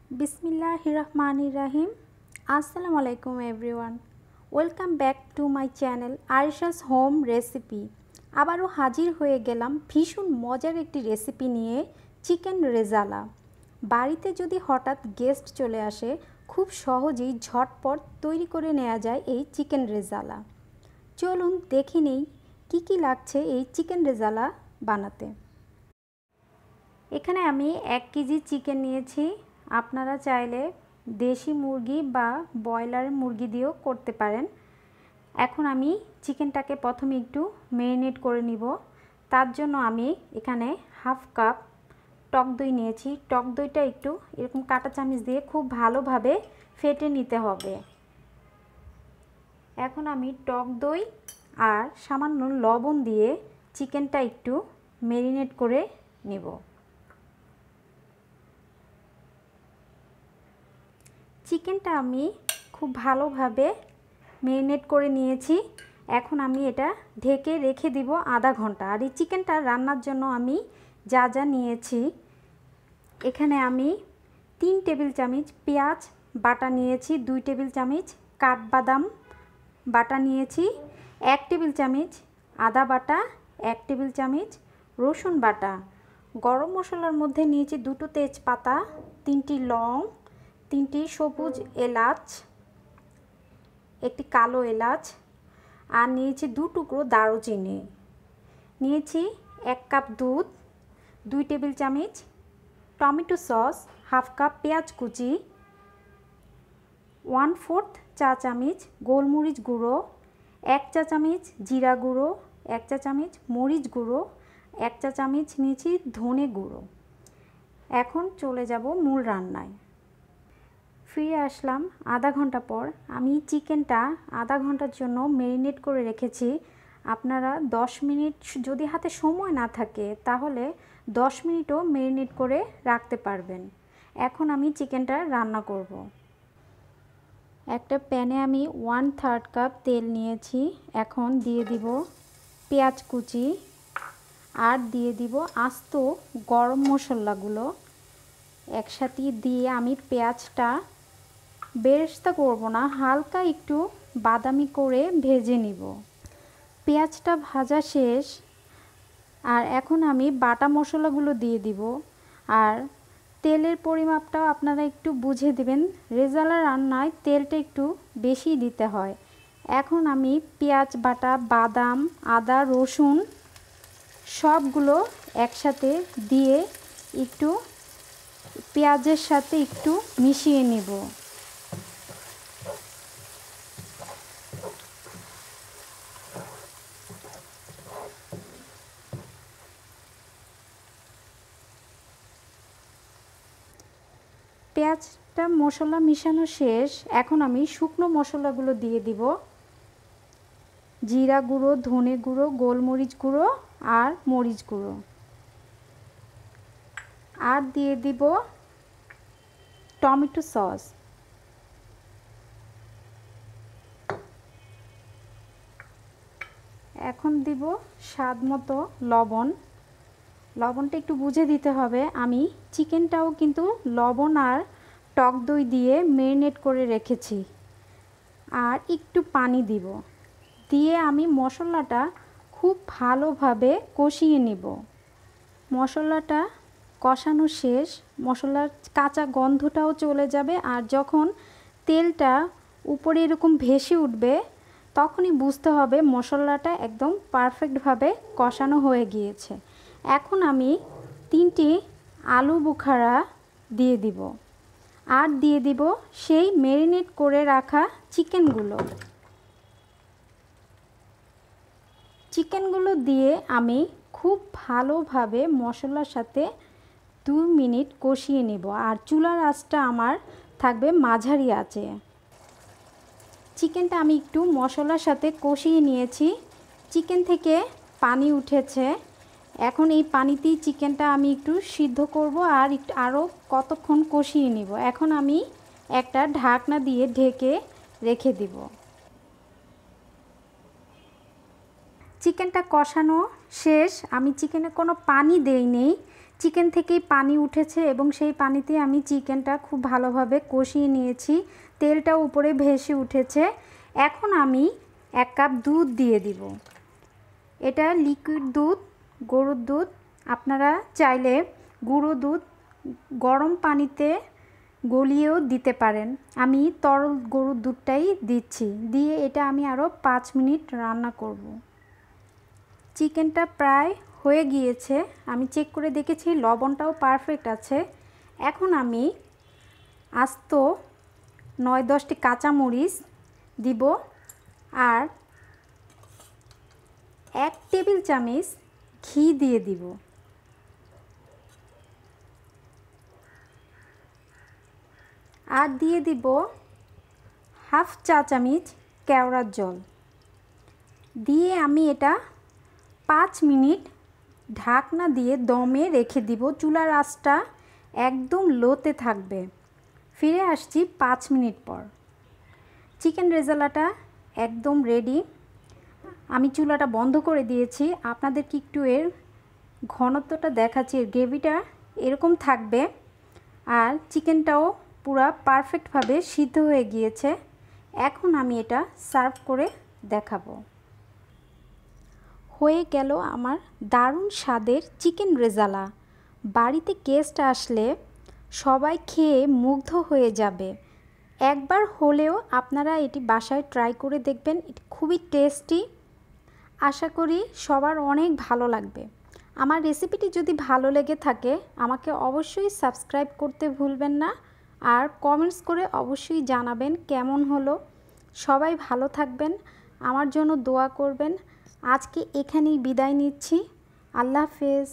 Bismillahirrahmanirrahim. Assalamualaikum everyone. Welcome back to my channel Arisha's Home Recipe. আবারও হাজির হয়ে গেলাম ভীষণ মজার একটি রেসিপি নিয়ে, চিকেন রেজালা। বাড়িতে যদি হঠাৎ গেস্ট চলে আসে, খুব সহজেই ঝটপট তৈরি করে নেওয়া যায় এই চিকেন রেজালা। চলুন দেখে নেই কী কী লাগছে এই চিকেন রেজালা বানাতে। এখানে আমি 1 কেজি চিকেন নিয়েছি। আপনারা চাইলে দেশি মুরগি বা ব্রয়লার মুরগি দিয়েও করতে পারেন। এখন আমি চিকেনটাকে প্রথমে একটু ম্যারিনেট করে নিব। তার জন্য আমি এখানে হাফ কাপ টক দই নিয়েছি। টক দইটা একটু এরকম কাঁটা চামচ দিয়ে খুব ভালোভাবে ফেটে নিতে হবে। এখন আমি টক দই আর সামান্য লবণ দিয়ে চিকেনটা একটু ম্যারিনেট করে নেব। চিকেনটা আমি খুব ভালোভাবে ম্যারিনেট করে নিয়েছি। এখন আমি এটা ঢেকে রেখে দিব আধা ঘন্টা। আর এই চিকেনটা রান্নার জন্য আমি যা যা নিয়েছি, এখানে আমি 3 টেবিল চামচ পেঁয়াজ বাটা নিয়েছি, 2 টেবিল চামচ কাঠবাদাম বাটা নিয়েছি, 1 টেবিল চামচ আদা বাটা, 1 টেবিল চামচ রসুন বাটা। গরম মশলার মধ্যে নিয়েছি 2টো তেজপাতা, 3টি লং, 3টি সবুজ এলাচ, একটি কালো এলাচ, আর নিয়েছি 2 টুকরো দারুচিনি। নিয়েছি 1 কাপ দুধ, 2 টেবিল চামচ টমেটো সস, হাফ কাপ পেঁয়াজ কুচি, 1/4 চা চামচ গোলমরিচ গুঁড়ো, 1 চা চামচ জিরা গুঁড়ো, 1 চা চামচ মরিচ গুঁড়ো, 1 চা চামচ নিয়েছি ধনে গুঁড়ো। এখন চলে যাব মূল রান্নায়। ফিরে আসলাম আধা ঘন্টা পর। আমি চিকেনটা আধা ঘন্টার জন্য ম্যারিনেট করে রেখেছি। আপনারা 10 মিনিট, যদি হাতে সময় না থাকে তাহলে 10 মিনিটও ম্যারিনেট করে রাখতে পারবেন। এখন আমি চিকেনটা রান্না করব। একটা প্যানে আমি 1/3 কাপ তেল নিয়েছি। এখন দিয়ে দিব পেঁয়াজ কুচি আর দিয়ে দিব আস্ত গরম মশলাগুলো। একসাথে দিয়ে আমি পেঁয়াজটা বেরেস্তা করব না, হালকা একটু বাদামি করে ভেজে নিব। পেঁয়াজটা ভাজা শেষ। আর এখন আমি বাটা মশলাগুলো দিয়ে দিব। আর তেলের পরিমাপটাও আপনারা একটু বুঝে দিবেন। রেজালা রান্নায় তেলটা একটু বেশি দিতে হয়। এখন আমি পেঁয়াজ বাটা, বাদাম, আদা, রসুন সবগুলো একসাথে দিয়ে একটু পেঁয়াজের সাথে একটু মিশিয়ে নিব। পেঁয়াজটা মশলা মিশানো শেষ। এখন আমি শুকনো মশলাগুলো দিয়ে দিব। জিরা গুঁড়ো, ধনে গুঁড়ো, গোলমরিচ গুঁড়ো আর মরিচ গুঁড়ো। আর দিয়ে দিব টমেটো সস। এখন দিব স্বাদ মতো লবণ। লবণটা একটু বুঝে দিতে হবে। আমি চিকেনটাও কিন্তু লবণ আর টক দই দিয়ে ম্যারিনেট করে রেখেছি। আর একটু পানি দিব, দিয়ে আমি মশলাটা খুব ভালোভাবে কষিয়ে নিব। মশলাটা কষানো শেষ। মশলার কাঁচা গন্ধটাও চলে যাবে। আর যখন তেলটা উপরে এরকম ভেসে উঠবে, তখনই বুঝতে হবে মশলাটা একদম পারফেক্টভাবে কষানো হয়ে গিয়েছে। এখন আমি 3টি আলু বুখারা দিয়ে দিব। আর দিয়ে দিব সেই ম্যারিনেট করে রাখা চিকেনগুলো দিয়ে আমি খুব ভালোভাবে মশলার সাথে 2 মিনিট কষিয়ে নেব। আর চুলার আঁচটা আমার থাকবে মাঝারি আঁচে। চিকেনটা আমি একটু মশলার সাথে কষিয়ে নিয়েছি। চিকেন থেকে পানি উঠেছে। এখন এই পানিতেই চিকেনটা আমি একটু সিদ্ধ করব আর আরও কতক্ষণ কষিয়ে নিব। এখন আমি একটা ঢাকনা দিয়ে ঢেকে রেখে দিব। চিকেনটা কষানো শেষ। আমি চিকেনে কোনো পানি দেইনি। চিকেন থেকেই পানি উঠেছে এবং সেই পানিতে আমি চিকেনটা খুব ভালোভাবে কষিয়ে নিয়েছি। তেলটাও উপরে ভেসে উঠেছে। এখন আমি 1 কাপ দুধ দিয়ে দিব। এটা লিকুইড দুধ, গরুর দুধ। আপনারা চাইলে গুঁড়ো দুধ গরম পানিতে গলিয়েও দিতে পারেন। আমি তরল গরুর দুধটাই দিচ্ছি। দিয়ে এটা আমি আরও 5 মিনিট রান্না করব। চিকেনটা প্রায় হয়ে গিয়েছে। আমি চেক করে দেখেছি লবণটাও পারফেক্ট আছে। এখন আমি আস্ত 9-10টি কাঁচামরিচ দিব আর 1 টেবিল চামচ ঘি দিয়ে দিব। আর দিয়ে দিব হাফ চা চামচ কেওড়ার জল দিয়ে আমি এটা 5 মিনিট ঢাকনা দিয়ে দমে রেখে দিব। চুলার আঁচটা একদম লোতে থাকবে। ফিরে আসছি 5 মিনিট পর। চিকেন রেজালাটা একদম রেডি। আমি চুলাটা বন্ধ করে দিয়েছি। আপনাদেরকে একটু এর ঘনত্বটা দেখাচ্ছি। গ্রেভিটা এরকম থাকবে আর চিকেনটাও পুরা পারফেক্টভাবে সিদ্ধ হয়ে গিয়েছে। এখন আমি এটা সার্ভ করে দেখাবো। হয়ে গেল আমার দারুণ স্বাদের চিকেন রেজালা। বাড়িতে গেস্ট আসলে সবাই খেয়ে মুগ্ধ হয়ে যাবে। একবার হলেও আপনারা এটি বাসায় ট্রাই করে দেখবেন। এটি খুবই টেস্টি। আশা করি সবার অনেক ভালো লাগবে। আমার রেসিপিটি যদি ভালো লেগে থাকে আমাকে অবশ্যই সাবস্ক্রাইব করতে ভুলবেন না আর কমেন্টস করে অবশ্যই জানাবেন কেমন হলো। সবাই ভালো থাকবেন, আমার জন্য দোয়া করবেন। আজকে এখানেই বিদায় নিচ্ছি। আল্লাহ হাফেজ।